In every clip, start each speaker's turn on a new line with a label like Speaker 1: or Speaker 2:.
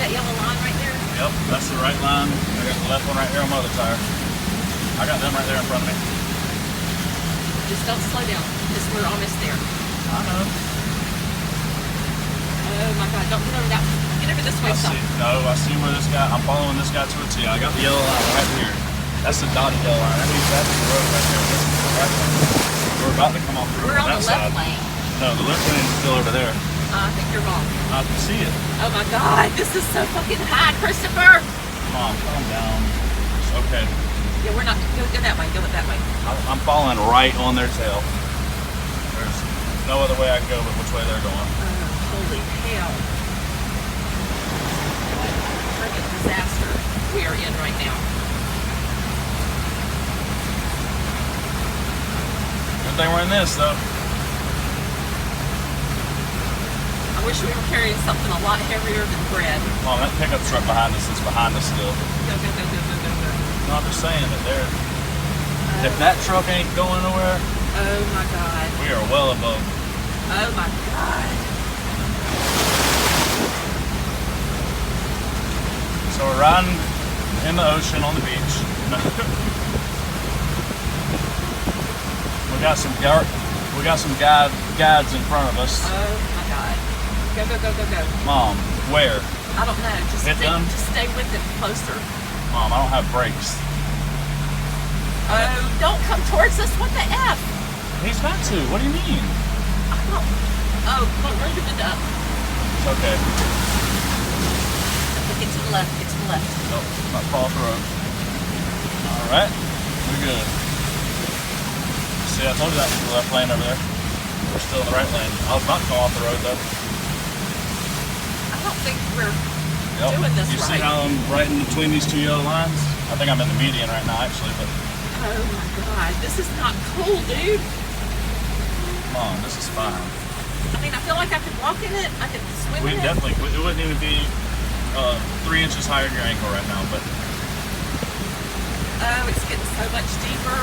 Speaker 1: that yellow line right there?
Speaker 2: Yep, that's the right line. I got the left one right here on my other tire. I got them right there in front of me.
Speaker 1: Just don't slow down, because we're almost there.
Speaker 2: I know.
Speaker 1: Oh my God, don't get over that. Get over this way, son.
Speaker 2: I see where this guy, I'm following this guy to a T. I got the yellow line right here. That's the dotted yellow line. That means that's the road right there. This is the right lane. We're about to come off the road.
Speaker 1: We're on
Speaker 2: that
Speaker 1: the
Speaker 2: side.
Speaker 1: left lane.
Speaker 2: No, the left lane is still over there.
Speaker 1: I think you're wrong.
Speaker 2: I can see it.
Speaker 1: Oh my God, this is so fucking high, Christopher.
Speaker 2: Mom, calm down. It's okay.
Speaker 1: Yeah, we're not, go that way, go that way.
Speaker 2: I'm following right on their tail. There's no other way I can go but which way they're going.
Speaker 1: Holy hell. What a friggin' disaster we are in right now.
Speaker 2: Good thing we're in this though.
Speaker 1: I wish we were carrying something a lot heavier than bread.
Speaker 2: Mom, that pickup truck behind us is behind us still.
Speaker 1: Go, go, go, go, go, go, go.
Speaker 2: No, I'm just saying that there. If that truck ain't going nowhere,
Speaker 1: oh my God.
Speaker 2: we are well above.
Speaker 1: Oh my God.
Speaker 2: So we're riding in the ocean on the beach. we got some guides in front of us.
Speaker 1: Oh my God. Go, go, go, go, go.
Speaker 2: Mom, where?
Speaker 1: I don't know. Just stay with it closer.
Speaker 2: Mom, I don't have brakes.
Speaker 1: Oh, don't come towards us. What the F?
Speaker 2: He's got to. What do you mean?
Speaker 1: I don't. Oh, look, we're moving up.
Speaker 2: It's okay.
Speaker 1: Get to the left. Get to the left.
Speaker 2: Nope, not fall off the road. Alright, we're good. See, I told you that was the left lane over there. We're still in the right lane. I was about to go off the road though.
Speaker 1: I don't think we're doing this
Speaker 2: right. You
Speaker 1: right.
Speaker 2: see how I'm right in between these two yellow lines? I think I'm in the median right now actually, but...
Speaker 1: Oh my God, this is not cool, dude.
Speaker 2: Come on, this is fine.
Speaker 1: I mean, I feel like I could walk in it, I could swim in it.
Speaker 2: It wouldn't even be 3 inches higher than your ankle right now, but...
Speaker 1: Oh, it's getting so much deeper.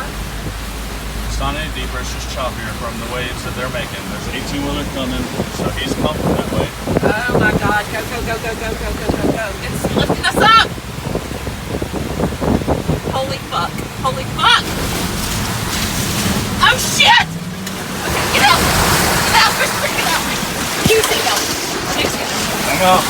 Speaker 2: It's not any deeper, it's just choppier from the waves that they're making. There's an 18-wheeler coming, so he's coming that way.
Speaker 1: Oh my God, go, go, go, go, go, go, go, go, go. It's lifting us up! Holy fuck. Holy fuck! Oh shit! Okay, get out! Get out, Christopher, get out! You sit down. You sit down.
Speaker 2: Hang on.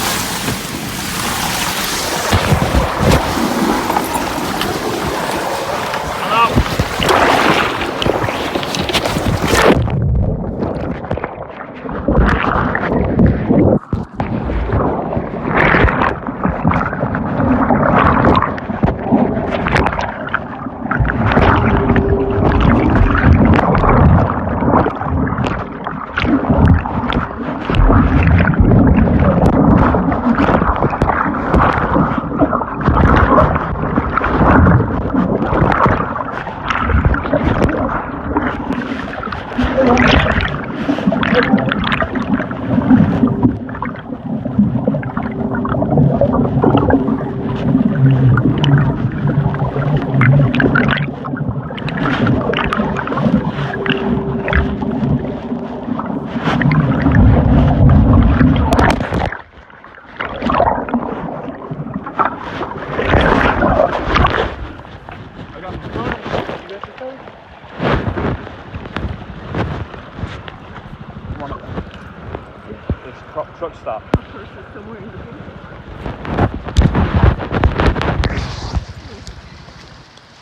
Speaker 2: Truck stop.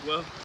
Speaker 2: Well.